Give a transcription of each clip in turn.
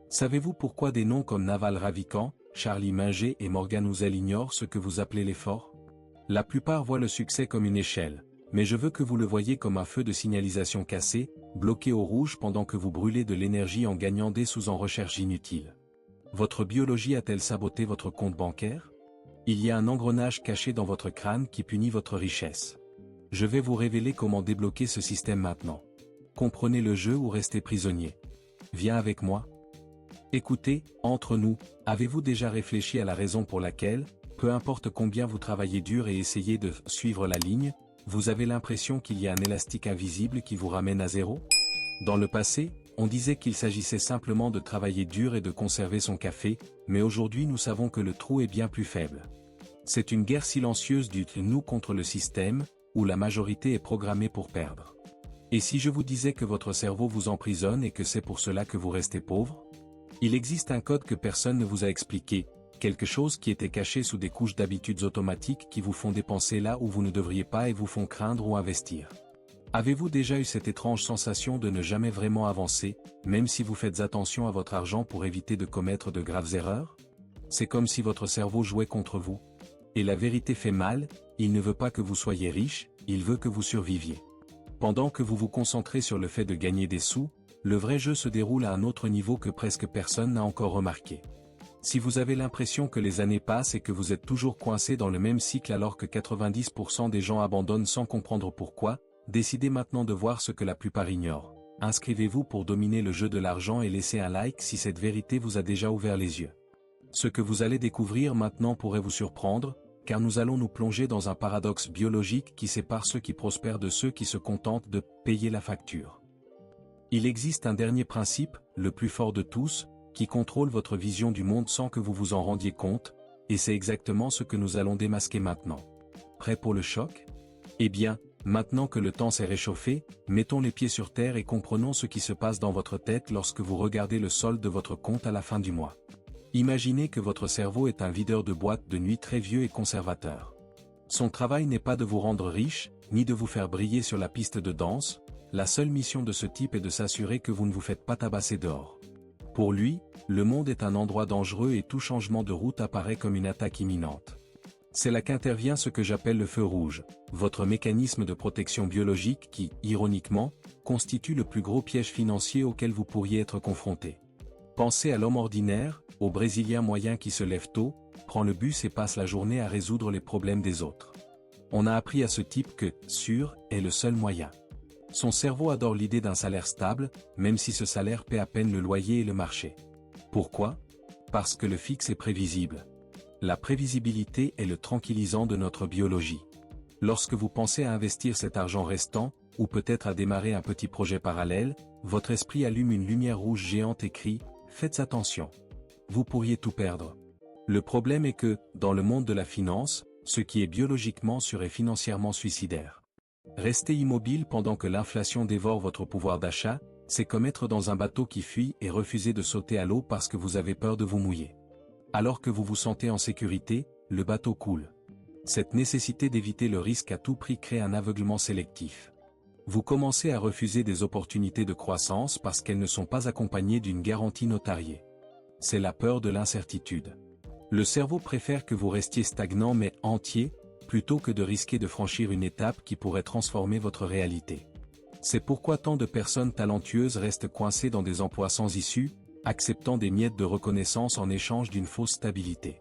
Savez-vous pourquoi des noms comme Naval Ravikant, Charlie Munger et Morgan Housel ignorent ce que vous appelez l'effort? La plupart voient le succès comme une échelle, mais je veux que vous le voyiez comme un feu de signalisation cassé, bloqué au rouge pendant que vous brûlez de l'énergie en gagnant des sous en recherche inutile. Votre biologie a-t-elle saboté votre compte bancaire? Il y a un engrenage caché dans votre crâne qui punit votre richesse. Je vais vous révéler comment débloquer ce système maintenant. Comprenez le jeu ou restez prisonnier. Viens avec moi. Écoutez, entre nous, avez-vous déjà réfléchi à la raison pour laquelle, peu importe combien vous travaillez dur et essayez de suivre la ligne, vous avez l'impression qu'il y a un élastique invisible qui vous ramène à zéro? Dans le passé, on disait qu'il s'agissait simplement de travailler dur et de conserver son café, mais aujourd'hui nous savons que le trou est bien plus faible. C'est une guerre silencieuse du nous contre le système, où la majorité est programmée pour perdre. Et si je vous disais que votre cerveau vous emprisonne et que c'est pour cela que vous restez pauvre? Il existe un code que personne ne vous a expliqué, quelque chose qui était caché sous des couches d'habitudes automatiques qui vous font dépenser là où vous ne devriez pas et vous font craindre ou investir. Avez-vous déjà eu cette étrange sensation de ne jamais vraiment avancer, même si vous faites attention à votre argent pour éviter de commettre de graves erreurs? C'est comme si votre cerveau jouait contre vous. Et la vérité fait mal, il ne veut pas que vous soyez riche, il veut que vous surviviez. Pendant que vous vous concentrez sur le fait de gagner des sous, le vrai jeu se déroule à un autre niveau que presque personne n'a encore remarqué. Si vous avez l'impression que les années passent et que vous êtes toujours coincé dans le même cycle alors que 90% des gens abandonnent sans comprendre pourquoi, décidez maintenant de voir ce que la plupart ignorent. Inscrivez-vous pour dominer le jeu de l'argent et laissez un like si cette vérité vous a déjà ouvert les yeux. Ce que vous allez découvrir maintenant pourrait vous surprendre, car nous allons nous plonger dans un paradoxe biologique qui sépare ceux qui prospèrent de ceux qui se contentent de payer la facture. Il existe un dernier principe, le plus fort de tous, qui contrôle votre vision du monde sans que vous vous en rendiez compte, et c'est exactement ce que nous allons démasquer maintenant. Prêt pour le choc? Eh bien, maintenant que le temps s'est réchauffé, mettons les pieds sur terre et comprenons ce qui se passe dans votre tête lorsque vous regardez le solde de votre compte à la fin du mois. Imaginez que votre cerveau est un videur de boîtes de nuit très vieux et conservateur. Son travail n'est pas de vous rendre riche, ni de vous faire briller sur la piste de danse, la seule mission de ce type est de s'assurer que vous ne vous faites pas tabasser dehors. Pour lui, le monde est un endroit dangereux et tout changement de route apparaît comme une attaque imminente. C'est là qu'intervient ce que j'appelle le feu rouge, votre mécanisme de protection biologique qui, ironiquement, constitue le plus gros piège financier auquel vous pourriez être confronté. Pensez à l'homme ordinaire, au Brésilien moyen qui se lève tôt, prend le bus et passe la journée à résoudre les problèmes des autres. On a appris à ce type que « sûr » est le seul moyen. Son cerveau adore l'idée d'un salaire stable, même si ce salaire paie à peine le loyer et le marché. Pourquoi? Parce que le fixe est prévisible. La prévisibilité est le tranquillisant de notre biologie. Lorsque vous pensez à investir cet argent restant, ou peut-être à démarrer un petit projet parallèle, votre esprit allume une lumière rouge géante et crie « Faites attention. Vous pourriez tout perdre. » Le problème est que, dans le monde de la finance, ce qui est biologiquement sûr est financièrement suicidaire. Rester immobile pendant que l'inflation dévore votre pouvoir d'achat, c'est comme être dans un bateau qui fuit et refuser de sauter à l'eau parce que vous avez peur de vous mouiller. Alors que vous vous sentez en sécurité, le bateau coule. Cette nécessité d'éviter le risque à tout prix crée un aveuglement sélectif. Vous commencez à refuser des opportunités de croissance parce qu'elles ne sont pas accompagnées d'une garantie notariée. C'est la peur de l'incertitude. Le cerveau préfère que vous restiez stagnant mais entier, plutôt que de risquer de franchir une étape qui pourrait transformer votre réalité. C'est pourquoi tant de personnes talentueuses restent coincées dans des emplois sans issue, acceptant des miettes de reconnaissance en échange d'une fausse stabilité.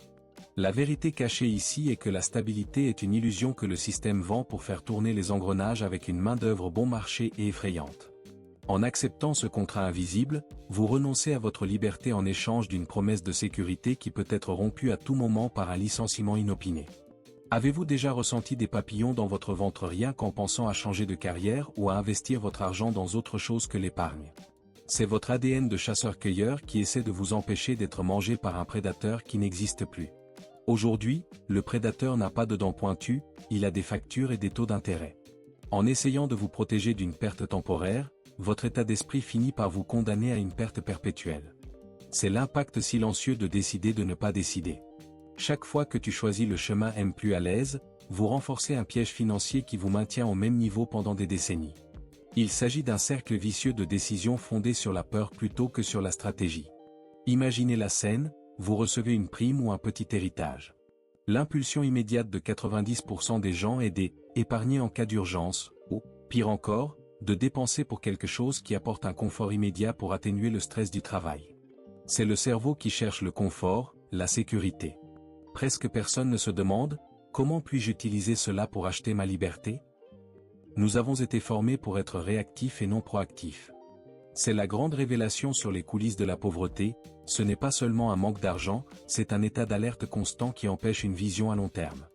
La vérité cachée ici est que la stabilité est une illusion que le système vend pour faire tourner les engrenages avec une main-d'œuvre bon marché et effrayante. En acceptant ce contrat invisible, vous renoncez à votre liberté en échange d'une promesse de sécurité qui peut être rompue à tout moment par un licenciement inopiné. Avez-vous déjà ressenti des papillons dans votre ventre rien qu'en pensant à changer de carrière ou à investir votre argent dans autre chose que l'épargne? C'est votre ADN de chasseur-cueilleur qui essaie de vous empêcher d'être mangé par un prédateur qui n'existe plus. Aujourd'hui, le prédateur n'a pas de dents pointues, il a des factures et des taux d'intérêt. En essayant de vous protéger d'une perte temporaire, votre état d'esprit finit par vous condamner à une perte perpétuelle. C'est l'impact silencieux de décider de ne pas décider. Chaque fois que tu choisis le chemin M plus à l'aise, vous renforcez un piège financier qui vous maintient au même niveau pendant des décennies. Il s'agit d'un cercle vicieux de décisions fondées sur la peur plutôt que sur la stratégie. Imaginez la scène, vous recevez une prime ou un petit héritage. L'impulsion immédiate de 90% des gens est d'épargner en cas d'urgence, ou, pire encore, de dépenser pour quelque chose qui apporte un confort immédiat pour atténuer le stress du travail. C'est le cerveau qui cherche le confort, la sécurité. Presque personne ne se demande « Comment puis-je utiliser cela pour acheter ma liberté ?» Nous avons été formés pour être réactifs et non proactifs. C'est la grande révélation sur les coulisses de la pauvreté, ce n'est pas seulement un manque d'argent, c'est un état d'alerte constant qui empêche une vision à long terme.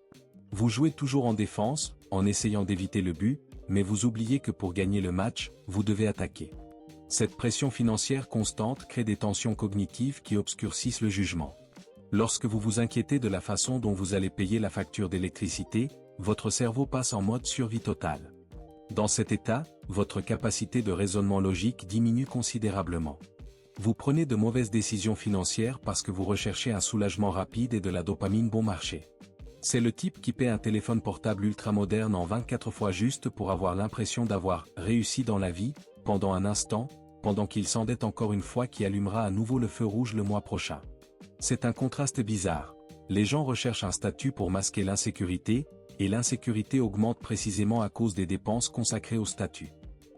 Vous jouez toujours en défense, en essayant d'éviter le but, mais vous oubliez que pour gagner le match, vous devez attaquer. Cette pression financière constante crée des tensions cognitives qui obscurcissent le jugement. Lorsque vous vous inquiétez de la façon dont vous allez payer la facture d'électricité, votre cerveau passe en mode survie totale. Dans cet état, votre capacité de raisonnement logique diminue considérablement. Vous prenez de mauvaises décisions financières parce que vous recherchez un soulagement rapide et de la dopamine bon marché. C'est le type qui paie un téléphone portable ultramoderne en 24 fois juste pour avoir l'impression d'avoir réussi dans la vie, pendant un instant, pendant qu'il s'endette encore une fois qui allumera à nouveau le feu rouge le mois prochain. C'est un contraste bizarre. Les gens recherchent un statut pour masquer l'insécurité, et l'insécurité augmente précisément à cause des dépenses consacrées au statut.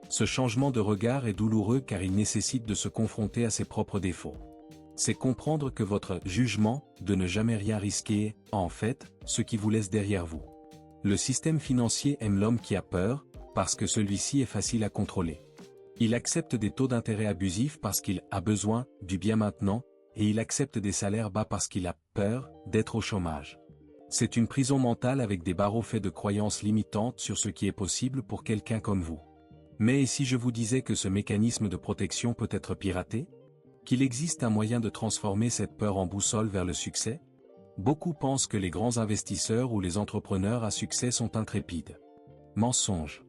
Ce changement de regard est douloureux car il nécessite de se confronter à ses propres défauts. C'est comprendre que votre jugement de ne jamais rien risquer est, en fait, ce qui vous laisse derrière vous. Le système financier aime l'homme qui a peur, parce que celui-ci est facile à contrôler. Il accepte des taux d'intérêt abusifs parce qu'il a besoin du bien maintenant, et il accepte des salaires bas parce qu'il a peur d'être au chômage. C'est une prison mentale avec des barreaux faits de croyances limitantes sur ce qui est possible pour quelqu'un comme vous. Mais et si je vous disais que ce mécanisme de protection peut être piraté ? Qu'il existe un moyen de transformer cette peur en boussole vers le succès ? Beaucoup pensent que les grands investisseurs ou les entrepreneurs à succès sont intrépides. Mensonge.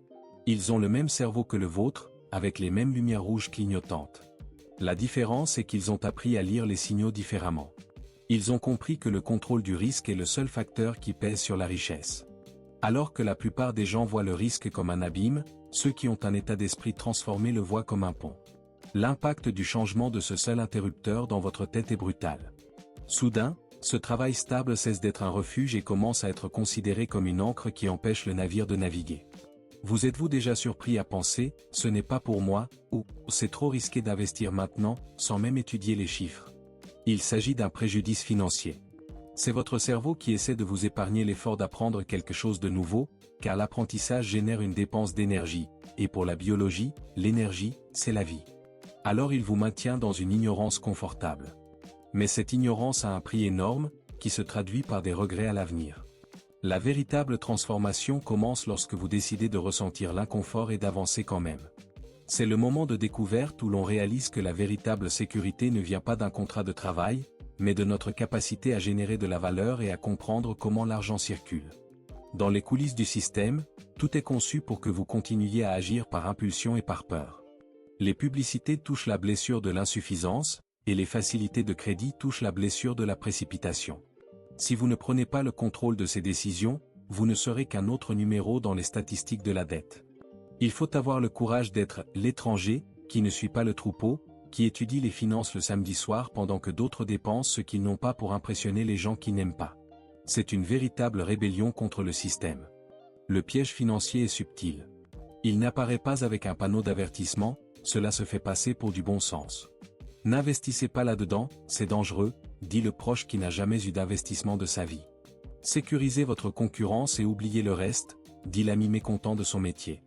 Ils ont le même cerveau que le vôtre, avec les mêmes lumières rouges clignotantes. La différence est qu'ils ont appris à lire les signaux différemment. Ils ont compris que le contrôle du risque est le seul facteur qui pèse sur la richesse. Alors que la plupart des gens voient le risque comme un abîme, ceux qui ont un état d'esprit transformé le voient comme un pont. L'impact du changement de ce seul interrupteur dans votre tête est brutal. Soudain, ce travail stable cesse d'être un refuge et commence à être considéré comme une ancre qui empêche le navire de naviguer. Vous êtes-vous déjà surpris à penser « ce n'est pas pour moi » ou « c'est trop risqué d'investir maintenant » sans même étudier les chiffres? Il s'agit d'un préjudice financier. C'est votre cerveau qui essaie de vous épargner l'effort d'apprendre quelque chose de nouveau, car l'apprentissage génère une dépense d'énergie, et pour la biologie, l'énergie, c'est la vie. Alors il vous maintient dans une ignorance confortable. Mais cette ignorance a un prix énorme, qui se traduit par des regrets à l'avenir. La véritable transformation commence lorsque vous décidez de ressentir l'inconfort et d'avancer quand même. C'est le moment de découverte où l'on réalise que la véritable sécurité ne vient pas d'un contrat de travail, mais de notre capacité à générer de la valeur et à comprendre comment l'argent circule. Dans les coulisses du système, tout est conçu pour que vous continuiez à agir par impulsion et par peur. Les publicités touchent la blessure de l'insuffisance, et les facilités de crédit touchent la blessure de la précipitation. Si vous ne prenez pas le contrôle de ces décisions, vous ne serez qu'un autre numéro dans les statistiques de la dette. Il faut avoir le courage d'être l'étranger, qui ne suit pas le troupeau, qui étudie les finances le samedi soir pendant que d'autres dépensent ce qu'ils n'ont pas pour impressionner les gens qui n'aiment pas. C'est une véritable rébellion contre le système. Le piège financier est subtil. Il n'apparaît pas avec un panneau d'avertissement, cela se fait passer pour du bon sens. N'investissez pas là-dedans, c'est dangereux, dit le proche qui n'a jamais eu d'investissement de sa vie. Sécurisez votre concurrence et oubliez le reste, dit l'ami mécontent de son métier.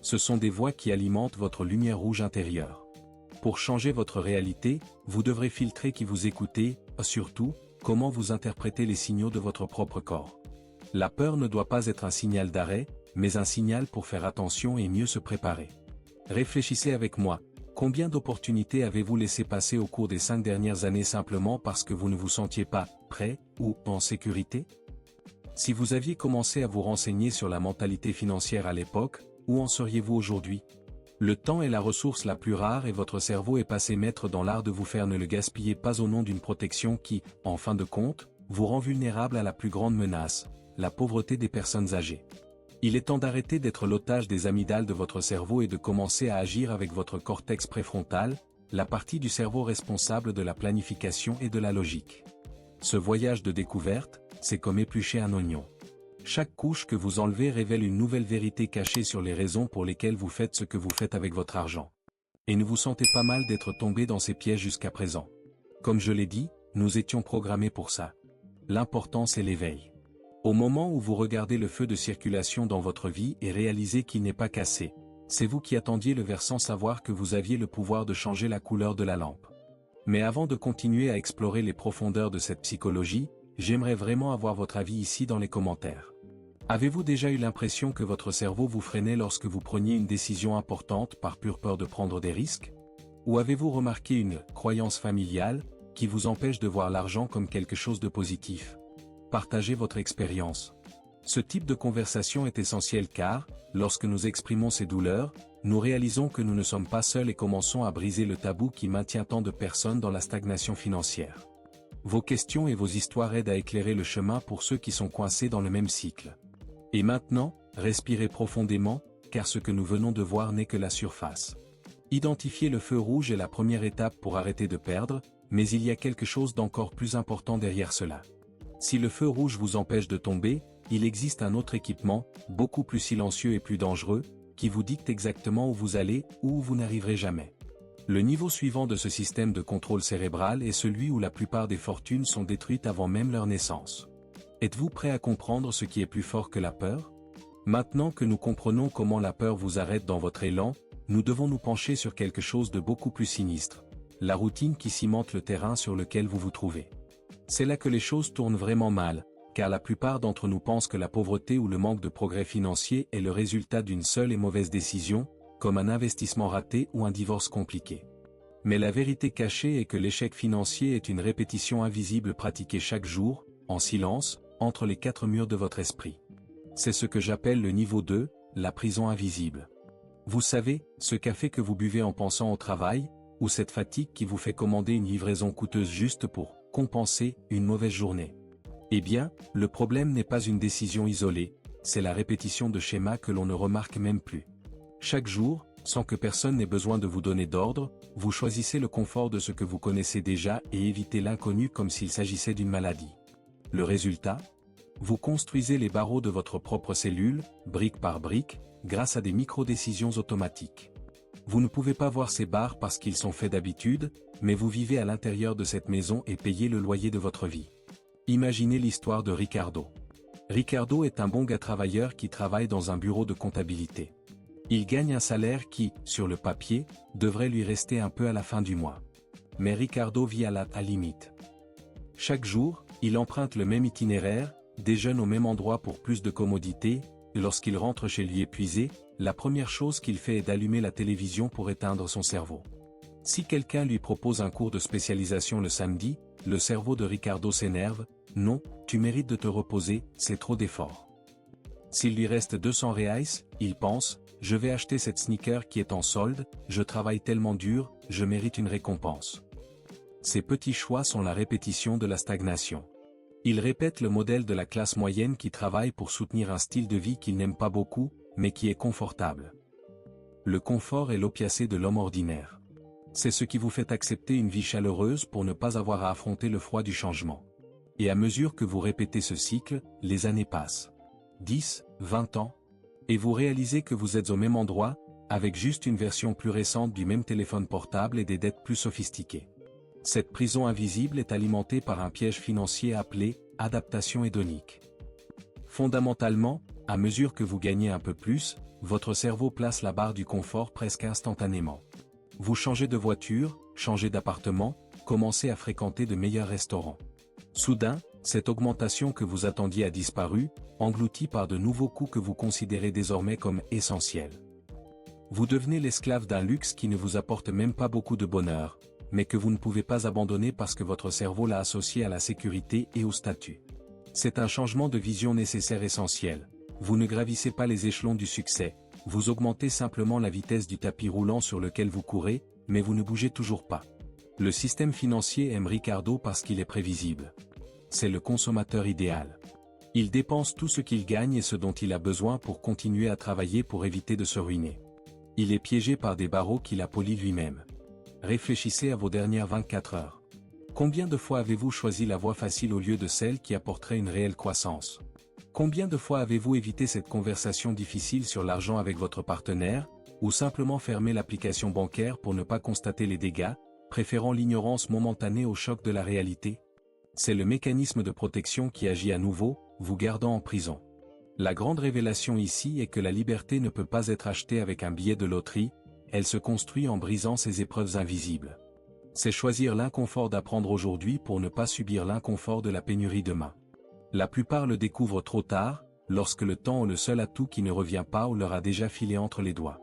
Ce sont des voix qui alimentent votre lumière rouge intérieure. Pour changer votre réalité, vous devrez filtrer qui vous écoutez, surtout, comment vous interprétez les signaux de votre propre corps. La peur ne doit pas être un signal d'arrêt, mais un signal pour faire attention et mieux se préparer. Réfléchissez avec moi. Combien d'opportunités avez-vous laissé passer au cours des 5 dernières années simplement parce que vous ne vous sentiez pas prêt ou en sécurité? Si vous aviez commencé à vous renseigner sur la mentalité financière à l'époque, où en seriez-vous aujourd'hui? Le temps est la ressource la plus rare et votre cerveau est passé maître dans l'art de vous faire ne le gaspiller pas au nom d'une protection qui, en fin de compte, vous rend vulnérable à la plus grande menace, la pauvreté des personnes âgées. Il est temps d'arrêter d'être l'otage des amygdales de votre cerveau et de commencer à agir avec votre cortex préfrontal, la partie du cerveau responsable de la planification et de la logique. Ce voyage de découverte, c'est comme éplucher un oignon. Chaque couche que vous enlevez révèle une nouvelle vérité cachée sur les raisons pour lesquelles vous faites ce que vous faites avec votre argent. Et ne vous sentez pas mal d'être tombé dans ces pièges jusqu'à présent. Comme je l'ai dit, nous étions programmés pour ça. L'important c'est l'éveil. Au moment où vous regardez le feu de circulation dans votre vie et réalisez qu'il n'est pas cassé, c'est vous qui attendiez le verre sans savoir que vous aviez le pouvoir de changer la couleur de la lampe. Mais avant de continuer à explorer les profondeurs de cette psychologie, j'aimerais vraiment avoir votre avis ici dans les commentaires. Avez-vous déjà eu l'impression que votre cerveau vous freinait lorsque vous preniez une décision importante par pure peur de prendre des risques? Ou avez-vous remarqué une croyance familiale qui vous empêche de voir l'argent comme quelque chose de positif? Partagez votre expérience. Ce type de conversation est essentiel car, lorsque nous exprimons ces douleurs, nous réalisons que nous ne sommes pas seuls et commençons à briser le tabou qui maintient tant de personnes dans la stagnation financière. Vos questions et vos histoires aident à éclairer le chemin pour ceux qui sont coincés dans le même cycle. Et maintenant, respirez profondément, car ce que nous venons de voir n'est que la surface. Identifier le feu rouge est la première étape pour arrêter de perdre, mais il y a quelque chose d'encore plus important derrière cela. Si le feu rouge vous empêche de tomber, il existe un autre équipement, beaucoup plus silencieux et plus dangereux, qui vous dicte exactement où vous allez ou où vous n'arriverez jamais. Le niveau suivant de ce système de contrôle cérébral est celui où la plupart des fortunes sont détruites avant même leur naissance. Êtes-vous prêt à comprendre ce qui est plus fort que la peur? Maintenant que nous comprenons comment la peur vous arrête dans votre élan, nous devons nous pencher sur quelque chose de beaucoup plus sinistre, la routine qui cimente le terrain sur lequel vous vous trouvez. C'est là que les choses tournent vraiment mal, car la plupart d'entre nous pensent que la pauvreté ou le manque de progrès financier est le résultat d'une seule et mauvaise décision, comme un investissement raté ou un divorce compliqué. Mais la vérité cachée est que l'échec financier est une répétition invisible pratiquée chaque jour, en silence, entre les quatre murs de votre esprit. C'est ce que j'appelle le niveau 2, la prison invisible. Vous savez, ce café que vous buvez en pensant au travail, ou cette fatigue qui vous fait commander une livraison coûteuse juste pour compenser une mauvaise journée. Eh bien, le problème n'est pas une décision isolée, c'est la répétition de schémas que l'on ne remarque même plus. Chaque jour, sans que personne n'ait besoin de vous donner d'ordre, vous choisissez le confort de ce que vous connaissez déjà et évitez l'inconnu comme s'il s'agissait d'une maladie. Le résultat? Vous construisez les barreaux de votre propre cellule, brique par brique, grâce à des micro-décisions automatiques. Vous ne pouvez pas voir ces barres parce qu'ils sont faits d'habitude, mais vous vivez à l'intérieur de cette maison et payez le loyer de votre vie. Imaginez l'histoire de Ricardo. Ricardo est un bon gars travailleur qui travaille dans un bureau de comptabilité. Il gagne un salaire qui, sur le papier, devrait lui rester un peu à la fin du mois. Mais Ricardo vit à la limite. Chaque jour, il emprunte le même itinéraire, déjeune au même endroit pour plus de commodité, et lorsqu'il rentre chez lui épuisé, la première chose qu'il fait est d'allumer la télévision pour éteindre son cerveau. Si quelqu'un lui propose un cours de spécialisation le samedi, le cerveau de Ricardo s'énerve, « Non, tu mérites de te reposer, c'est trop d'efforts. » S'il lui reste 200 reais, il pense, « Je vais acheter cette sneaker qui est en solde, je travaille tellement dur, je mérite une récompense. » Ces petits choix sont la répétition de la stagnation. Il répète le modèle de la classe moyenne qui travaille pour soutenir un style de vie qu'il n'aime pas beaucoup, mais qui est confortable. Le confort est l'opiacé de l'homme ordinaire. C'est ce qui vous fait accepter une vie chaleureuse pour ne pas avoir à affronter le froid du changement. Et à mesure que vous répétez ce cycle, les années passent. 10, 20 ans. Et vous réalisez que vous êtes au même endroit, avec juste une version plus récente du même téléphone portable et des dettes plus sophistiquées. Cette prison invisible est alimentée par un piège financier appelé « adaptation hédonique ». Fondamentalement, à mesure que vous gagnez un peu plus, votre cerveau place la barre du confort presque instantanément. Vous changez de voiture, changez d'appartement, commencez à fréquenter de meilleurs restaurants. Soudain, cette augmentation que vous attendiez a disparu, engloutie par de nouveaux coûts que vous considérez désormais comme essentiels. Vous devenez l'esclave d'un luxe qui ne vous apporte même pas beaucoup de bonheur, mais que vous ne pouvez pas abandonner parce que votre cerveau l'a associé à la sécurité et au statut. C'est un changement de vision nécessaire essentiel. Vous ne gravissez pas les échelons du succès, vous augmentez simplement la vitesse du tapis roulant sur lequel vous courez, mais vous ne bougez toujours pas. Le système financier aime Ricardo parce qu'il est prévisible. C'est le consommateur idéal. Il dépense tout ce qu'il gagne et ce dont il a besoin pour continuer à travailler pour éviter de se ruiner. Il est piégé par des barreaux qu'il a polis lui-même. réfléchissez à vos dernières 24 heures. Combien de fois avez-vous choisi la voie facile au lieu de celle qui apporterait une réelle croissance? Combien de fois avez-vous évité cette conversation difficile sur l'argent avec votre partenaire, ou simplement fermé l'application bancaire pour ne pas constater les dégâts, préférant l'ignorance momentanée au choc de la réalité? C'est le mécanisme de protection qui agit à nouveau, vous gardant en prison. La grande révélation ici est que la liberté ne peut pas être achetée avec un billet de loterie, elle se construit en brisant ces épreuves invisibles. C'est choisir l'inconfort d'apprendre aujourd'hui pour ne pas subir l'inconfort de la pénurie demain. La plupart le découvrent trop tard, lorsque le temps est le seul atout qui ne revient pas ou leur a déjà filé entre les doigts.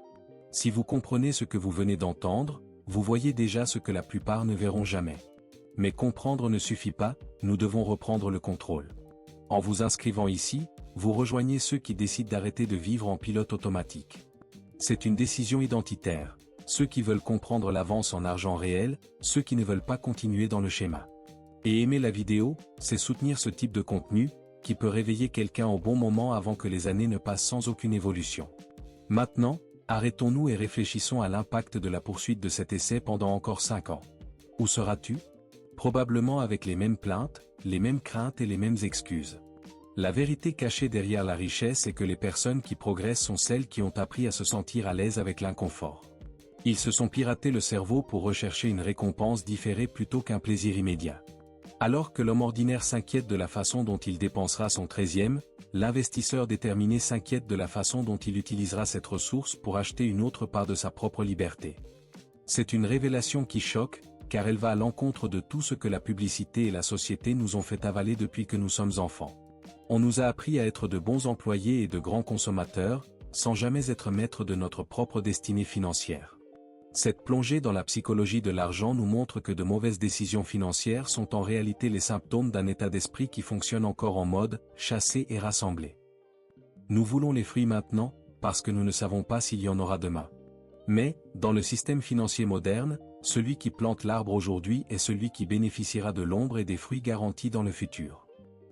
Si vous comprenez ce que vous venez d'entendre, vous voyez déjà ce que la plupart ne verront jamais. Mais comprendre ne suffit pas, nous devons reprendre le contrôle. En vous inscrivant ici, vous rejoignez ceux qui décident d'arrêter de vivre en pilote automatique. C'est une décision identitaire, ceux qui veulent comprendre l'avance en argent réel, ceux qui ne veulent pas continuer dans le schéma. Et aimer la vidéo, c'est soutenir ce type de contenu, qui peut réveiller quelqu'un au bon moment avant que les années ne passent sans aucune évolution. Maintenant, arrêtons-nous et réfléchissons à l'impact de la poursuite de cet essai pendant encore 5 ans. Où seras-tu? Probablement avec les mêmes plaintes, les mêmes craintes et les mêmes excuses. La vérité cachée derrière la richesse est que les personnes qui progressent sont celles qui ont appris à se sentir à l'aise avec l'inconfort. Ils se sont piratés le cerveau pour rechercher une récompense différée plutôt qu'un plaisir immédiat. Alors que l'homme ordinaire s'inquiète de la façon dont il dépensera son 13e, l'investisseur déterminé s'inquiète de la façon dont il utilisera cette ressource pour acheter une autre part de sa propre liberté. C'est une révélation qui choque, car elle va à l'encontre de tout ce que la publicité et la société nous ont fait avaler depuis que nous sommes enfants. On nous a appris à être de bons employés et de grands consommateurs, sans jamais être maîtres de notre propre destinée financière. Cette plongée dans la psychologie de l'argent nous montre que de mauvaises décisions financières sont en réalité les symptômes d'un état d'esprit qui fonctionne encore en mode « chasser et rassembler ». Nous voulons les fruits maintenant, parce que nous ne savons pas s'il y en aura demain. Mais, dans le système financier moderne, celui qui plante l'arbre aujourd'hui est celui qui bénéficiera de l'ombre et des fruits garantis dans le futur.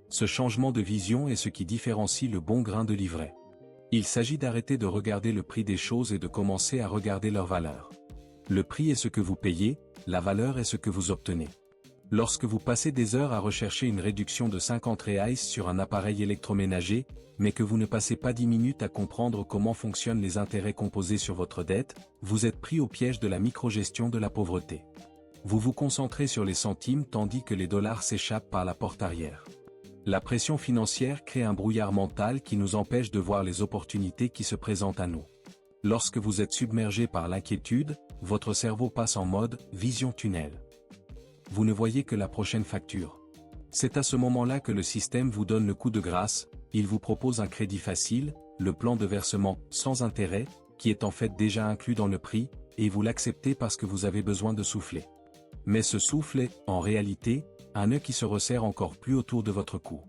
Ce changement de vision est ce qui différencie le bon grain de l'ivraie. Il s'agit d'arrêter de regarder le prix des choses et de commencer à regarder leur valeur. Le prix est ce que vous payez, la valeur est ce que vous obtenez. Lorsque vous passez des heures à rechercher une réduction de 50 reais sur un appareil électroménager, mais que vous ne passez pas 10 minutes à comprendre comment fonctionnent les intérêts composés sur votre dette, vous êtes pris au piège de la microgestion de la pauvreté. Vous vous concentrez sur les centimes tandis que les dollars s'échappent par la porte arrière. La pression financière crée un brouillard mental qui nous empêche de voir les opportunités qui se présentent à nous. Lorsque vous êtes submergé par l'inquiétude, votre cerveau passe en mode « vision tunnel ». Vous ne voyez que la prochaine facture. C'est à ce moment-là que le système vous donne le coup de grâce, il vous propose un crédit facile, le plan de versement sans intérêt, qui est en fait déjà inclus dans le prix, et vous l'acceptez parce que vous avez besoin de souffler. Mais ce souffle est, en réalité, un nœud qui se resserre encore plus autour de votre cou.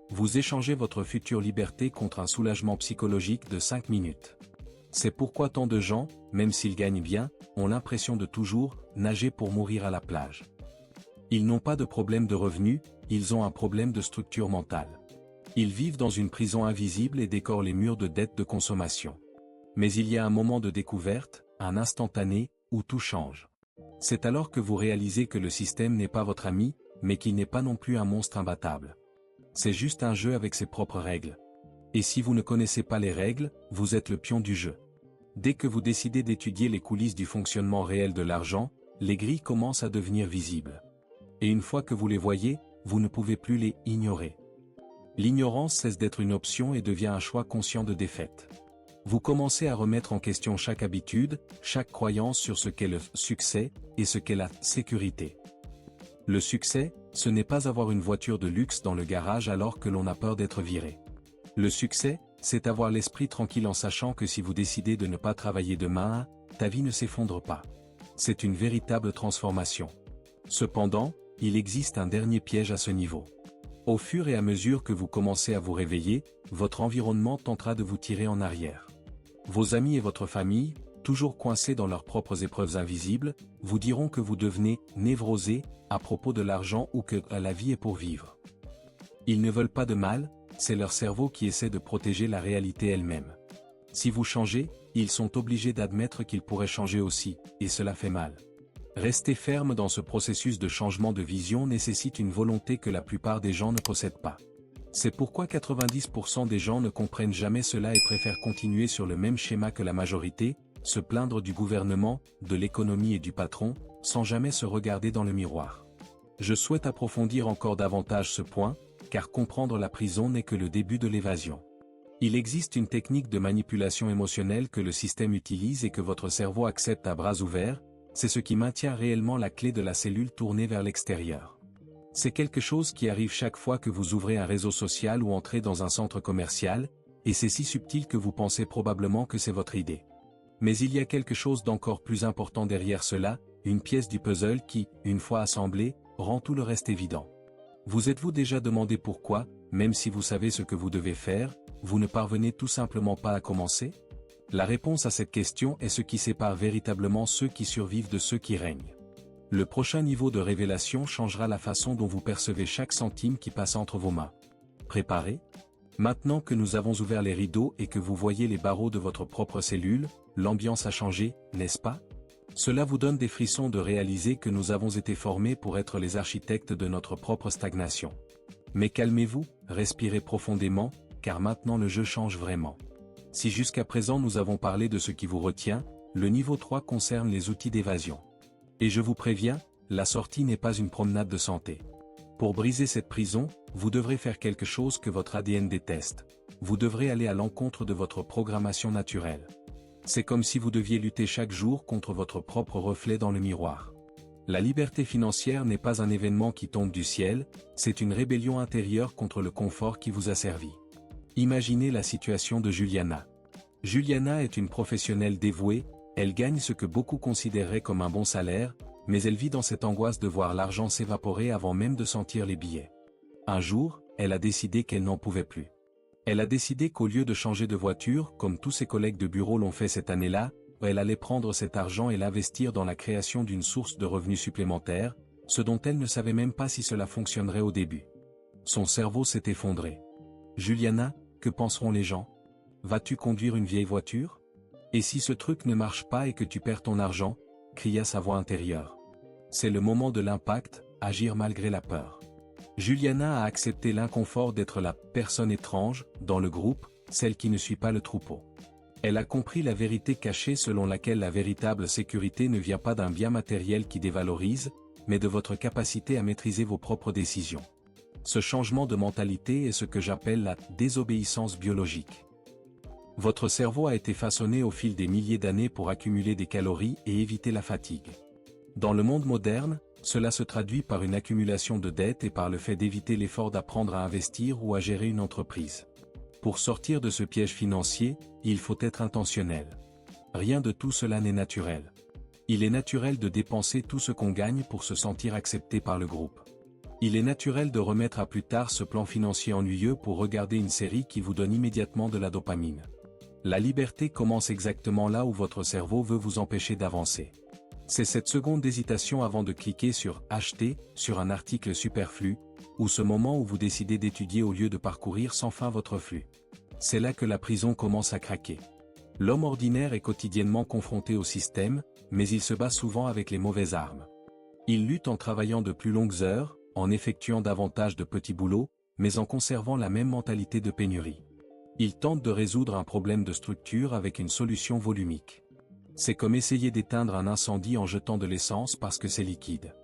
Vous échangez votre future liberté contre un soulagement psychologique de 5 minutes. C'est pourquoi tant de gens, même s'ils gagnent bien, ont l'impression de toujours nager pour mourir à la plage. Ils n'ont pas de problème de revenus, ils ont un problème de structure mentale. Ils vivent dans une prison invisible et décorent les murs de dettes de consommation. Mais il y a un moment de découverte, un instantané, où tout change. C'est alors que vous réalisez que le système n'est pas votre ami, mais qu'il n'est pas non plus un monstre imbattable. C'est juste un jeu avec ses propres règles. Et si vous ne connaissez pas les règles, vous êtes le pion du jeu. Dès que vous décidez d'étudier les coulisses du fonctionnement réel de l'argent, les grilles commencent à devenir visibles. Et une fois que vous les voyez, vous ne pouvez plus les ignorer. L'ignorance cesse d'être une option et devient un choix conscient de défaite. Vous commencez à remettre en question chaque habitude, chaque croyance sur ce qu'est le succès et ce qu'est la sécurité. Le succès, ce n'est pas avoir une voiture de luxe dans le garage alors que l'on a peur d'être viré. Le succès, c'est avoir l'esprit tranquille en sachant que si vous décidez de ne pas travailler demain, ta vie ne s'effondre pas. C'est une véritable transformation. Cependant, il existe un dernier piège à ce niveau. Au fur et à mesure que vous commencez à vous réveiller, votre environnement tentera de vous tirer en arrière. Vos amis et votre famille, toujours coincés dans leurs propres épreuves invisibles, vous diront que vous devenez névrosé à propos de l'argent ou que la vie est pour vivre. Ils ne veulent pas de mal, c'est leur cerveau qui essaie de protéger la réalité elle-même. Si vous changez, ils sont obligés d'admettre qu'ils pourraient changer aussi, et cela fait mal. Rester ferme dans ce processus de changement de vision nécessite une volonté que la plupart des gens ne possèdent pas. C'est pourquoi 90% des gens ne comprennent jamais cela et préfèrent continuer sur le même schéma que la majorité, se plaindre du gouvernement, de l'économie et du patron, sans jamais se regarder dans le miroir. Je souhaite approfondir encore davantage ce point, car comprendre la prison n'est que le début de l'évasion. Il existe une technique de manipulation émotionnelle que le système utilise et que votre cerveau accepte à bras ouverts, c'est ce qui maintient réellement la clé de la cellule tournée vers l'extérieur. C'est quelque chose qui arrive chaque fois que vous ouvrez un réseau social ou entrez dans un centre commercial, et c'est si subtil que vous pensez probablement que c'est votre idée. Mais il y a quelque chose d'encore plus important derrière cela, une pièce du puzzle qui, une fois assemblée, rend tout le reste évident. Vous êtes-vous déjà demandé pourquoi, même si vous savez ce que vous devez faire, vous ne parvenez tout simplement pas à commencer? La réponse à cette question est ce qui sépare véritablement ceux qui survivent de ceux qui règnent. Le prochain niveau de révélation changera la façon dont vous percevez chaque centime qui passe entre vos mains. Préparé? Maintenant que nous avons ouvert les rideaux et que vous voyez les barreaux de votre propre cellule, l'ambiance a changé, n'est-ce pas? Cela vous donne des frissons de réaliser que nous avons été formés pour être les architectes de notre propre stagnation. Mais calmez-vous, respirez profondément, car maintenant le jeu change vraiment. Si jusqu'à présent nous avons parlé de ce qui vous retient, le niveau 3 concerne les outils d'évasion. Et je vous préviens, la sortie n'est pas une promenade de santé. Pour briser cette prison, vous devrez faire quelque chose que votre ADN déteste. Vous devrez aller à l'encontre de votre programmation naturelle. C'est comme si vous deviez lutter chaque jour contre votre propre reflet dans le miroir. La liberté financière n'est pas un événement qui tombe du ciel, c'est une rébellion intérieure contre le confort qui vous a servi. Imaginez la situation de Juliana. Juliana est une professionnelle dévouée, elle gagne ce que beaucoup considéreraient comme un bon salaire, mais elle vit dans cette angoisse de voir l'argent s'évaporer avant même de sentir les billets. Un jour, elle a décidé qu'elle n'en pouvait plus. Elle a décidé qu'au lieu de changer de voiture, comme tous ses collègues de bureau l'ont fait cette année-là, elle allait prendre cet argent et l'investir dans la création d'une source de revenus supplémentaires, ce dont elle ne savait même pas si cela fonctionnerait au début. Son cerveau s'est effondré. Juliana, que penseront les gens? Vas-tu conduire une vieille voiture? Et si ce truc ne marche pas et que tu perds ton argent? Cria sa voix intérieure. C'est le moment de l'impact, agir malgré la peur. Juliana a accepté l'inconfort d'être la personne étrange, dans le groupe, celle qui ne suit pas le troupeau. Elle a compris la vérité cachée selon laquelle la véritable sécurité ne vient pas d'un bien matériel qui dévalorise, mais de votre capacité à maîtriser vos propres décisions. Ce changement de mentalité est ce que j'appelle la désobéissance biologique. Votre cerveau a été façonné au fil des milliers d'années pour accumuler des calories et éviter la fatigue. Dans le monde moderne, cela se traduit par une accumulation de dettes et par le fait d'éviter l'effort d'apprendre à investir ou à gérer une entreprise. Pour sortir de ce piège financier, il faut être intentionnel. Rien de tout cela n'est naturel. Il est naturel de dépenser tout ce qu'on gagne pour se sentir accepté par le groupe. Il est naturel de remettre à plus tard ce plan financier ennuyeux pour regarder une série qui vous donne immédiatement de la dopamine. La liberté commence exactement là où votre cerveau veut vous empêcher d'avancer. C'est cette seconde d'hésitation avant de cliquer sur « Acheter » sur un article superflu, ou ce moment où vous décidez d'étudier au lieu de parcourir sans fin votre flux. C'est là que la prison commence à craquer. L'homme ordinaire est quotidiennement confronté au système, mais il se bat souvent avec les mauvaises armes. Il lutte en travaillant de plus longues heures, en effectuant davantage de petits boulots, mais en conservant la même mentalité de pénurie. Il tente de résoudre un problème de structure avec une solution volumique. C'est comme essayer d'éteindre un incendie en jetant de l'essence parce que c'est liquide.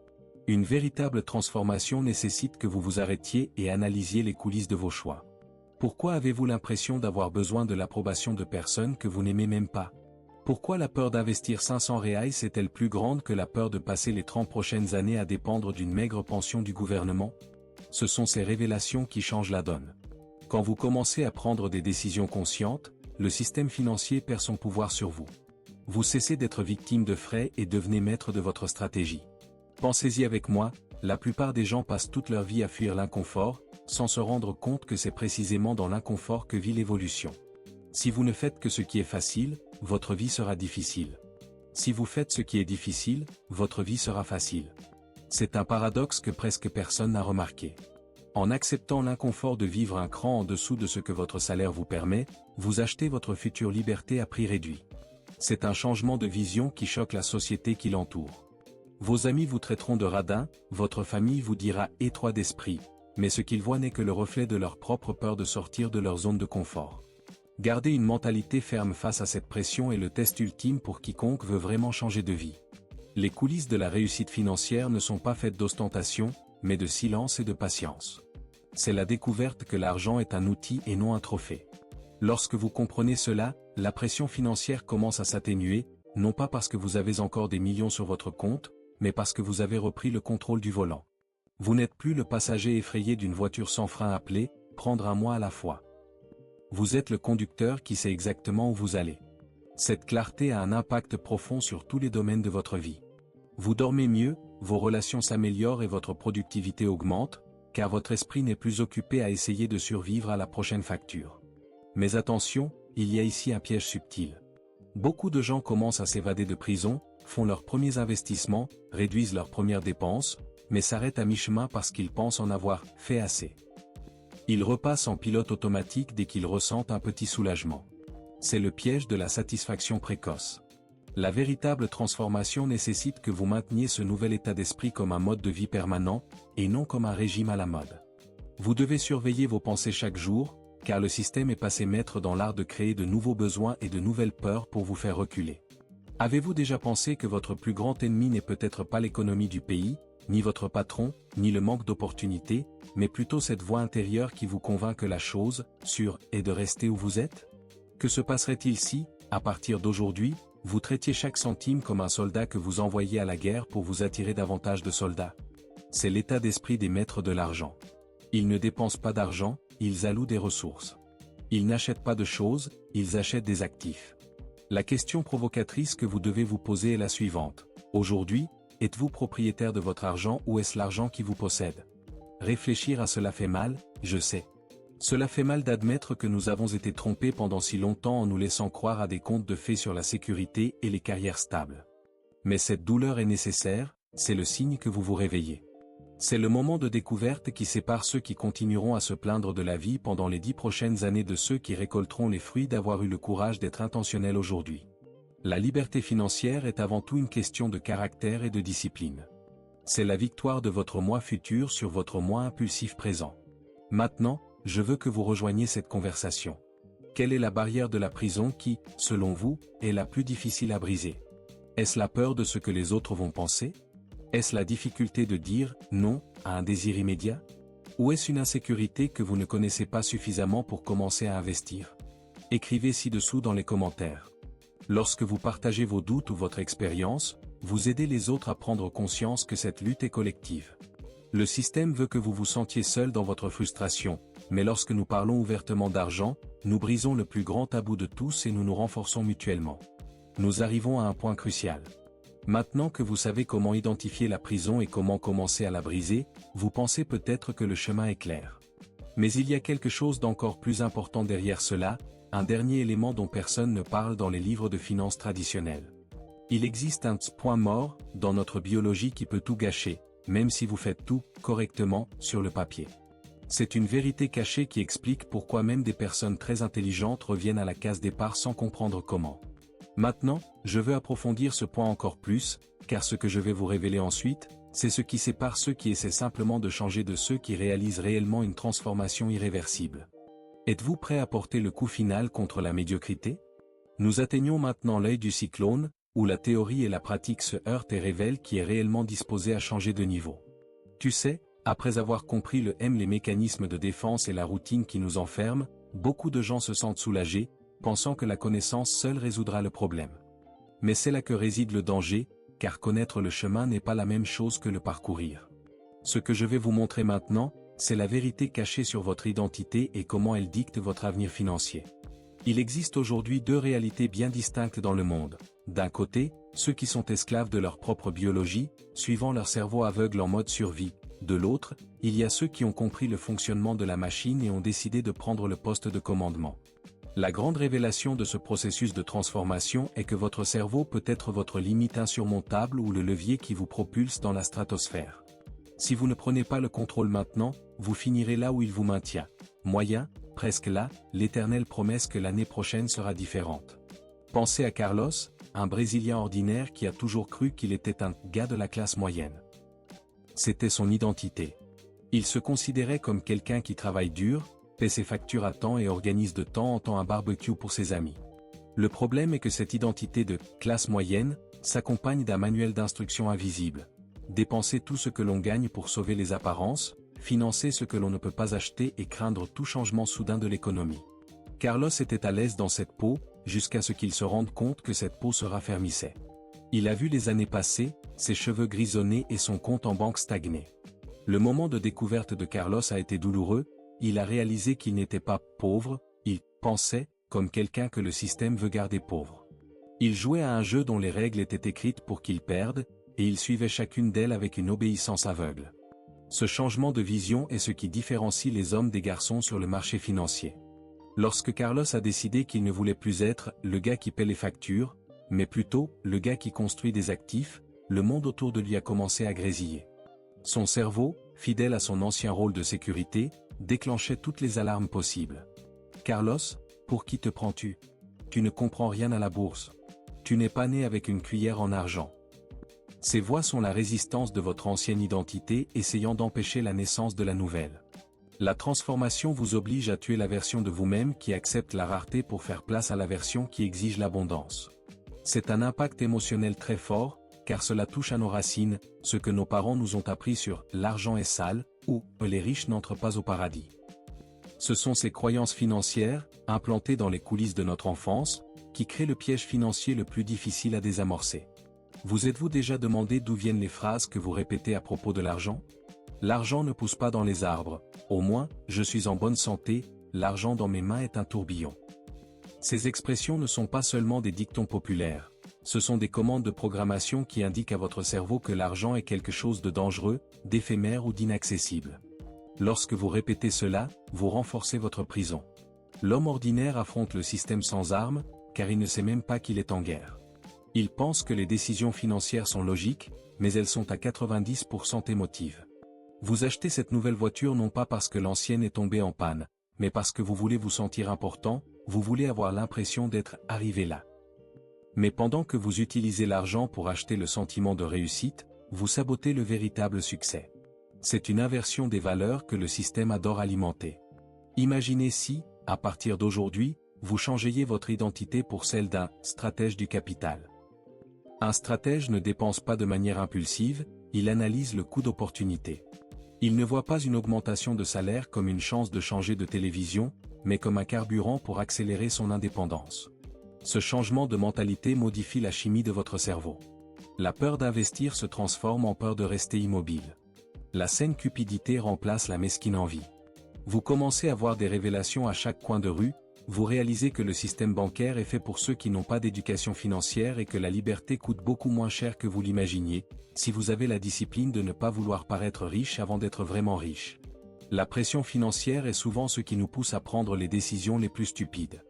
Une véritable transformation nécessite que vous vous arrêtiez et analysiez les coulisses de vos choix. Pourquoi avez-vous l'impression d'avoir besoin de l'approbation de personnes que vous n'aimez même pas? Pourquoi la peur d'investir 500 reais est-elle plus grande que la peur de passer les 30 prochaines années à dépendre d'une maigre pension du gouvernement? Ce sont ces révélations qui changent la donne. Quand vous commencez à prendre des décisions conscientes, le système financier perd son pouvoir sur vous. Vous cessez d'être victime de frais et devenez maître de votre stratégie. Pensez-y avec moi, la plupart des gens passent toute leur vie à fuir l'inconfort, sans se rendre compte que c'est précisément dans l'inconfort que vit l'évolution. Si vous ne faites que ce qui est facile, votre vie sera difficile. Si vous faites ce qui est difficile, votre vie sera facile. C'est un paradoxe que presque personne n'a remarqué. En acceptant l'inconfort de vivre un cran en dessous de ce que votre salaire vous permet, vous achetez votre future liberté à prix réduit. C'est un changement de vision qui choque la société qui l'entoure. Vos amis vous traiteront de radin, votre famille vous dira étroit d'esprit, mais ce qu'ils voient n'est que le reflet de leur propre peur de sortir de leur zone de confort. Garder une mentalité ferme face à cette pression est le test ultime pour quiconque veut vraiment changer de vie. Les coulisses de la réussite financière ne sont pas faites d'ostentation, mais de silence et de patience. C'est la découverte que l'argent est un outil et non un trophée. Lorsque vous comprenez cela, la pression financière commence à s'atténuer, non pas parce que vous avez encore des millions sur votre compte, mais parce que vous avez repris le contrôle du volant. Vous n'êtes plus le passager effrayé d'une voiture sans frein appelé « prendre un mois à la fois ». Vous êtes le conducteur qui sait exactement où vous allez. Cette clarté a un impact profond sur tous les domaines de votre vie. Vous dormez mieux, vos relations s'améliorent et votre productivité augmente, car votre esprit n'est plus occupé à essayer de survivre à la prochaine facture. Mais attention, il y a ici un piège subtil. Beaucoup de gens commencent à s'évader de prison, font leurs premiers investissements, réduisent leurs premières dépenses, mais s'arrêtent à mi-chemin parce qu'ils pensent en avoir fait assez. Ils repassent en pilote automatique dès qu'ils ressentent un petit soulagement. C'est le piège de la satisfaction précoce. La véritable transformation nécessite que vous mainteniez ce nouvel état d'esprit comme un mode de vie permanent, et non comme un régime à la mode. Vous devez surveiller vos pensées chaque jour, car le système est passé maître dans l'art de créer de nouveaux besoins et de nouvelles peurs pour vous faire reculer. Avez-vous déjà pensé que votre plus grand ennemi n'est peut-être pas l'économie du pays, ni votre patron, ni le manque d'opportunités, mais plutôt cette voix intérieure qui vous convainc que la chose, sûre, est de rester où vous êtes? Que se passerait-il si, à partir d'aujourd'hui, vous traitiez chaque centime comme un soldat que vous envoyez à la guerre pour vous attirer davantage de soldats? C'est l'état d'esprit des maîtres de l'argent. Ils ne dépensent pas d'argent, ils allouent des ressources. Ils n'achètent pas de choses, ils achètent des actifs. La question provocatrice que vous devez vous poser est la suivante. Aujourd'hui, êtes-vous propriétaire de votre argent ou est-ce l'argent qui vous possède? Réfléchir à cela fait mal, je sais. Cela fait mal d'admettre que nous avons été trompés pendant si longtemps en nous laissant croire à des contes de fées sur la sécurité et les carrières stables. Mais cette douleur est nécessaire, c'est le signe que vous vous réveillez. C'est le moment de découverte qui sépare ceux qui continueront à se plaindre de la vie pendant les 10 prochaines années de ceux qui récolteront les fruits d'avoir eu le courage d'être intentionnels aujourd'hui. La liberté financière est avant tout une question de caractère et de discipline. C'est la victoire de votre moi futur sur votre moi impulsif présent. Maintenant, je veux que vous rejoigniez cette conversation. Quelle est la barrière de la prison qui, selon vous, est la plus difficile à briser? Est-ce la peur de ce que les autres vont penser? Est-ce la difficulté de dire « non » à un désir immédiat? Ou est-ce une insécurité que vous ne connaissez pas suffisamment pour commencer à investir? Écrivez ci-dessous dans les commentaires. Lorsque vous partagez vos doutes ou votre expérience, vous aidez les autres à prendre conscience que cette lutte est collective. Le système veut que vous vous sentiez seul dans votre frustration, mais lorsque nous parlons ouvertement d'argent, nous brisons le plus grand tabou de tous et nous nous renforçons mutuellement. Nous arrivons à un point crucial. Maintenant que vous savez comment identifier la prison et comment commencer à la briser, vous pensez peut-être que le chemin est clair. Mais il y a quelque chose d'encore plus important derrière cela, un dernier élément dont personne ne parle dans les livres de finances traditionnels. Il existe un point mort dans notre biologie qui peut tout gâcher, même si vous faites tout correctement sur le papier. C'est une vérité cachée qui explique pourquoi même des personnes très intelligentes reviennent à la case départ sans comprendre comment. Maintenant, je veux approfondir ce point encore plus, car ce que je vais vous révéler ensuite, c'est ce qui sépare ceux qui essaient simplement de changer de ceux qui réalisent réellement une transformation irréversible. Êtes-vous prêt à porter le coup final contre la médiocrité? Nous atteignons maintenant l'œil du cyclone, où la théorie et la pratique se heurtent et révèlent qui est réellement disposé à changer de niveau. Tu sais, après avoir compris les mécanismes de défense et la routine qui nous enferment, beaucoup de gens se sentent soulagés, pensant que la connaissance seule résoudra le problème. Mais c'est là que réside le danger, car connaître le chemin n'est pas la même chose que le parcourir. Ce que je vais vous montrer maintenant, c'est la vérité cachée sur votre identité et comment elle dicte votre avenir financier. Il existe aujourd'hui deux réalités bien distinctes dans le monde. D'un côté, ceux qui sont esclaves de leur propre biologie, suivant leur cerveau aveugle en mode survie. De l'autre, il y a ceux qui ont compris le fonctionnement de la machine et ont décidé de prendre le poste de commandement. La grande révélation de ce processus de transformation est que votre cerveau peut être votre limite insurmontable ou le levier qui vous propulse dans la stratosphère. Si vous ne prenez pas le contrôle maintenant, vous finirez là où il vous maintient. Moyen, presque là, l'éternelle promesse que l'année prochaine sera différente. Pensez à Carlos, un Brésilien ordinaire qui a toujours cru qu'il était un gars de la classe moyenne. C'était son identité. Il se considérait comme quelqu'un qui travaille dur, paie ses factures à temps et organise de temps en temps un barbecue pour ses amis. Le problème est que cette identité de « classe moyenne » s'accompagne d'un manuel d'instruction invisible. Dépenser tout ce que l'on gagne pour sauver les apparences, financer ce que l'on ne peut pas acheter et craindre tout changement soudain de l'économie. Carlos était à l'aise dans cette peau, jusqu'à ce qu'il se rende compte que cette peau se raffermissait. Il a vu les années passer, ses cheveux grisonner et son compte en banque stagner. Le moment de découverte de Carlos a été douloureux, il a réalisé qu'il n'était pas pauvre, il pensait, comme quelqu'un que le système veut garder pauvre. Il jouait à un jeu dont les règles étaient écrites pour qu'il perde, et il suivait chacune d'elles avec une obéissance aveugle. Ce changement de vision est ce qui différencie les hommes des garçons sur le marché financier. Lorsque Carlos a décidé qu'il ne voulait plus être le gars qui paie les factures, mais plutôt le gars qui construit des actifs, le monde autour de lui a commencé à grésiller. Son cerveau, fidèle à son ancien rôle de sécurité, déclenchait toutes les alarmes possibles. Carlos, pour qui te prends-tu? Tu ne comprends rien à la bourse. Tu n'es pas né avec une cuillère en argent. Ces voix sont la résistance de votre ancienne identité essayant d'empêcher la naissance de la nouvelle. La transformation vous oblige à tuer la version de vous-même qui accepte la rareté pour faire place à la version qui exige l'abondance. C'est un impact émotionnel très fort, car cela touche à nos racines, ce que nos parents nous ont appris sur « l'argent est sale » ou « les riches n'entrent pas au paradis ». Ce sont ces croyances financières, implantées dans les coulisses de notre enfance, qui créent le piège financier le plus difficile à désamorcer. Vous êtes-vous déjà demandé d'où viennent les phrases que vous répétez à propos de l'argent? L'argent ne pousse pas dans les arbres, au moins, je suis en bonne santé, l'argent dans mes mains est un tourbillon. Ces expressions ne sont pas seulement des dictons populaires, ce sont des commandes de programmation qui indiquent à votre cerveau que l'argent est quelque chose de dangereux, d'éphémère ou d'inaccessible. Lorsque vous répétez cela, vous renforcez votre prison. L'homme ordinaire affronte le système sans armes, car il ne sait même pas qu'il est en guerre. Il pense que les décisions financières sont logiques, mais elles sont à 90% émotives. Vous achetez cette nouvelle voiture non pas parce que l'ancienne est tombée en panne, mais parce que vous voulez vous sentir important, vous voulez avoir l'impression d'être arrivé là. Mais pendant que vous utilisez l'argent pour acheter le sentiment de réussite, vous sabotez le véritable succès. C'est une inversion des valeurs que le système adore alimenter. Imaginez si, à partir d'aujourd'hui, vous changeriez votre identité pour celle d'un stratège du capital. Un stratège ne dépense pas de manière impulsive, il analyse le coût d'opportunité. Il ne voit pas une augmentation de salaire comme une chance de changer de télévision, mais comme un carburant pour accélérer son indépendance. Ce changement de mentalité modifie la chimie de votre cerveau. La peur d'investir se transforme en peur de rester immobile. La saine cupidité remplace la mesquine envie. Vous commencez à voir des révélations à chaque coin de rue, vous réalisez que le système bancaire est fait pour ceux qui n'ont pas d'éducation financière et que la liberté coûte beaucoup moins cher que vous l'imaginiez, si vous avez la discipline de ne pas vouloir paraître riche avant d'être vraiment riche. La pression financière est souvent ce qui nous pousse à prendre les décisions les plus stupides.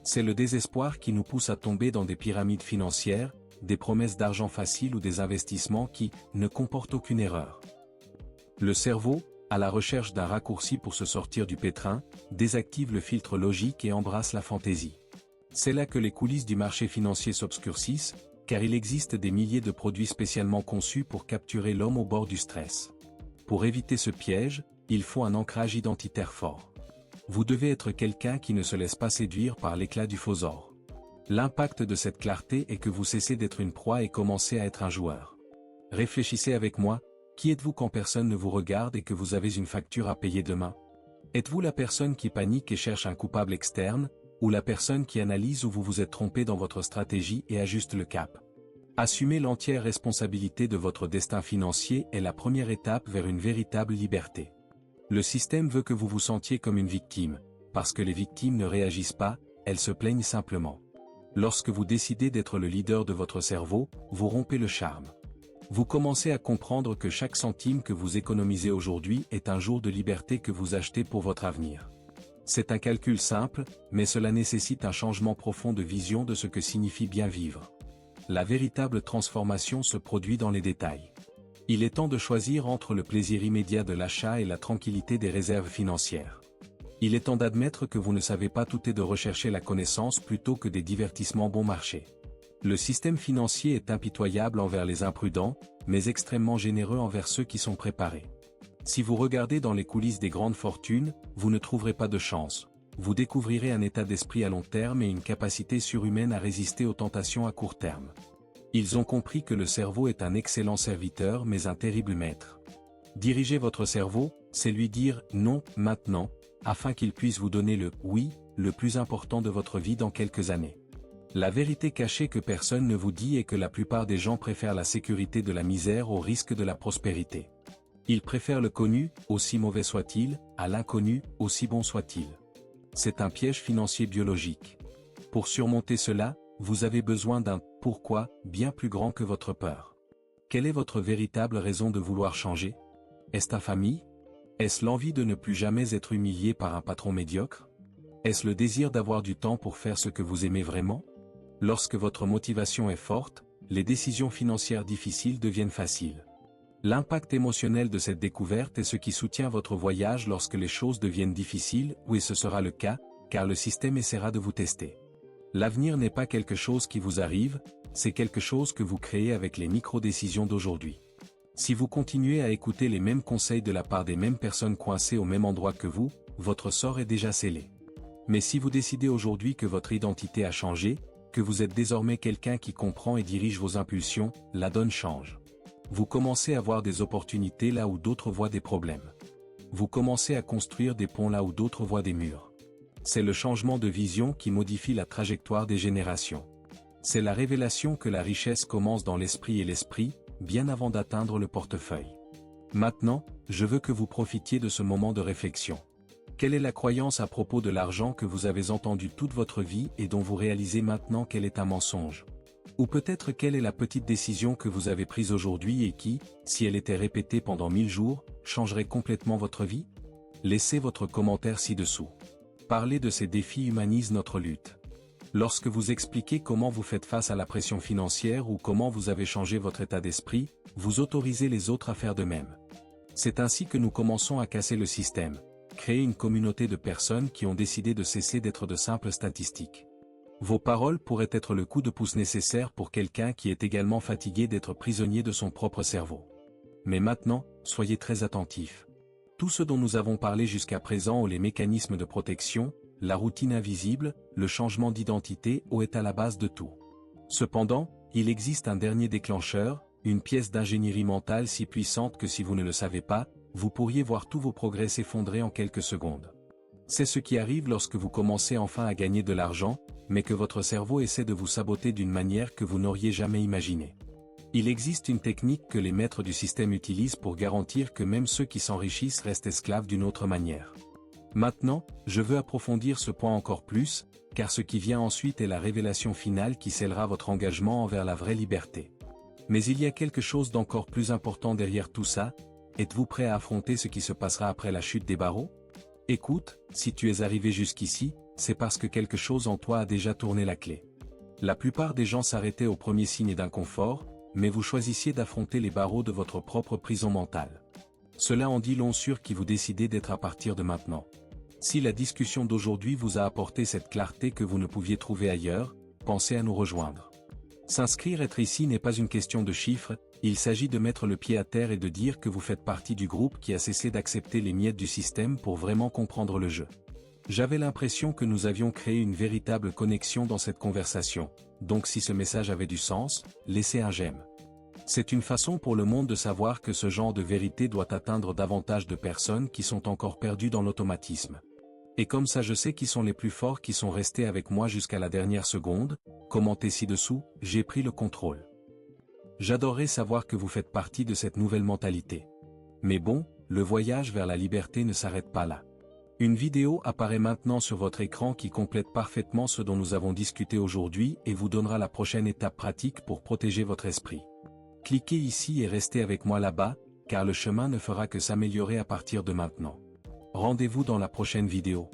C'est le désespoir qui nous pousse à tomber dans des pyramides financières, des promesses d'argent facile ou des investissements qui ne comportent aucune erreur. Le cerveau, à la recherche d'un raccourci pour se sortir du pétrin, désactive le filtre logique et embrasse la fantaisie. C'est là que les coulisses du marché financier s'obscurcissent, car il existe des milliers de produits spécialement conçus pour capturer l'homme au bord du stress. Pour éviter ce piège, il faut un ancrage identitaire fort. Vous devez être quelqu'un qui ne se laisse pas séduire par l'éclat du faux or. L'impact de cette clarté est que vous cessez d'être une proie et commencez à être un joueur. Réfléchissez avec moi. Qui êtes-vous quand personne ne vous regarde et que vous avez une facture à payer demain? Êtes-vous la personne qui panique et cherche un coupable externe, ou la personne qui analyse où vous vous êtes trompé dans votre stratégie et ajuste le cap? Assumer l'entière responsabilité de votre destin financier est la première étape vers une véritable liberté. Le système veut que vous vous sentiez comme une victime, parce que les victimes ne réagissent pas, elles se plaignent simplement. Lorsque vous décidez d'être le leader de votre cerveau, vous rompez le charme. Vous commencez à comprendre que chaque centime que vous économisez aujourd'hui est un jour de liberté que vous achetez pour votre avenir. C'est un calcul simple, mais cela nécessite un changement profond de vision de ce que signifie bien vivre. La véritable transformation se produit dans les détails. Il est temps de choisir entre le plaisir immédiat de l'achat et la tranquillité des réserves financières. Il est temps d'admettre que vous ne savez pas tout et de rechercher la connaissance plutôt que des divertissements bon marché. Le système financier est impitoyable envers les imprudents, mais extrêmement généreux envers ceux qui sont préparés. Si vous regardez dans les coulisses des grandes fortunes, vous ne trouverez pas de chance. Vous découvrirez un état d'esprit à long terme et une capacité surhumaine à résister aux tentations à court terme. Ils ont compris que le cerveau est un excellent serviteur mais un terrible maître. Diriger votre cerveau, c'est lui dire « non » maintenant, afin qu'il puisse vous donner le « oui » le plus important de votre vie dans quelques années. La vérité cachée que personne ne vous dit est que la plupart des gens préfèrent la sécurité de la misère au risque de la prospérité. Ils préfèrent le connu, aussi mauvais soit-il, à l'inconnu, aussi bon soit-il. C'est un piège financier biologique. Pour surmonter cela, vous avez besoin d'un « pourquoi » bien plus grand que votre peur. Quelle est votre véritable raison de vouloir changer? Est-ce ta famille? Est-ce l'envie de ne plus jamais être humilié par un patron médiocre? Est-ce le désir d'avoir du temps pour faire ce que vous aimez vraiment? Lorsque votre motivation est forte, les décisions financières difficiles deviennent faciles. L'impact émotionnel de cette découverte est ce qui soutient votre voyage lorsque les choses deviennent difficiles, oui ce sera le cas, car le système essaiera de vous tester. L'avenir n'est pas quelque chose qui vous arrive, c'est quelque chose que vous créez avec les micro-décisions d'aujourd'hui. Si vous continuez à écouter les mêmes conseils de la part des mêmes personnes coincées au même endroit que vous, votre sort est déjà scellé. Mais si vous décidez aujourd'hui que votre identité a changé, que vous êtes désormais quelqu'un qui comprend et dirige vos impulsions, la donne change. Vous commencez à voir des opportunités là où d'autres voient des problèmes. Vous commencez à construire des ponts là où d'autres voient des murs. C'est le changement de vision qui modifie la trajectoire des générations. C'est la révélation que la richesse commence dans l'esprit et l'esprit, bien avant d'atteindre le portefeuille. Maintenant, je veux que vous profitiez de ce moment de réflexion. Quelle est la croyance à propos de l'argent que vous avez entendue toute votre vie et dont vous réalisez maintenant qu'elle est un mensonge? Ou peut-être quelle est la petite décision que vous avez prise aujourd'hui et qui, si elle était répétée pendant 1000 jours, changerait complètement votre vie? Laissez votre commentaire ci-dessous. Parler de ces défis humanise notre lutte. Lorsque vous expliquez comment vous faites face à la pression financière ou comment vous avez changé votre état d'esprit, vous autorisez les autres à faire de même. C'est ainsi que nous commençons à casser le système. Créer une communauté de personnes qui ont décidé de cesser d'être de simples statistiques. Vos paroles pourraient être le coup de pouce nécessaire pour quelqu'un qui est également fatigué d'être prisonnier de son propre cerveau. Mais maintenant, soyez très attentifs. Tout ce dont nous avons parlé jusqu'à présent ou les mécanismes de protection, la routine invisible, le changement d'identité est à la base de tout. Cependant, il existe un dernier déclencheur, une pièce d'ingénierie mentale si puissante que si vous ne le savez pas, vous pourriez voir tous vos progrès s'effondrer en quelques secondes. C'est ce qui arrive lorsque vous commencez enfin à gagner de l'argent, mais que votre cerveau essaie de vous saboter d'une manière que vous n'auriez jamais imaginée. Il existe une technique que les maîtres du système utilisent pour garantir que même ceux qui s'enrichissent restent esclaves d'une autre manière. Maintenant, je veux approfondir ce point encore plus, car ce qui vient ensuite est la révélation finale qui scellera votre engagement envers la vraie liberté. Mais il y a quelque chose d'encore plus important derrière tout ça. Êtes-vous prêt à affronter ce qui se passera après la chute des barreaux? Écoute, si tu es arrivé jusqu'ici, c'est parce que quelque chose en toi a déjà tourné la clé. La plupart des gens s'arrêtaient au premier signe d'inconfort, mais vous choisissiez d'affronter les barreaux de votre propre prison mentale. Cela en dit long sur qui vous décidez d'être à partir de maintenant. Si la discussion d'aujourd'hui vous a apporté cette clarté que vous ne pouviez trouver ailleurs, pensez à nous rejoindre. S'inscrire, être ici n'est pas une question de chiffres, il s'agit de mettre le pied à terre et de dire que vous faites partie du groupe qui a cessé d'accepter les miettes du système pour vraiment comprendre le jeu. J'avais l'impression que nous avions créé une véritable connexion dans cette conversation, donc si ce message avait du sens, laissez un j'aime. C'est une façon pour le monde de savoir que ce genre de vérité doit atteindre davantage de personnes qui sont encore perdues dans l'automatisme. Et comme ça je sais qui sont les plus forts qui sont restés avec moi jusqu'à la dernière seconde, commentez ci-dessous, j'ai pris le contrôle. J'adorerais savoir que vous faites partie de cette nouvelle mentalité. Mais bon, le voyage vers la liberté ne s'arrête pas là. Une vidéo apparaît maintenant sur votre écran qui complète parfaitement ce dont nous avons discuté aujourd'hui et vous donnera la prochaine étape pratique pour protéger votre esprit. Cliquez ici et restez avec moi là-bas, car le chemin ne fera que s'améliorer à partir de maintenant. Rendez-vous dans la prochaine vidéo.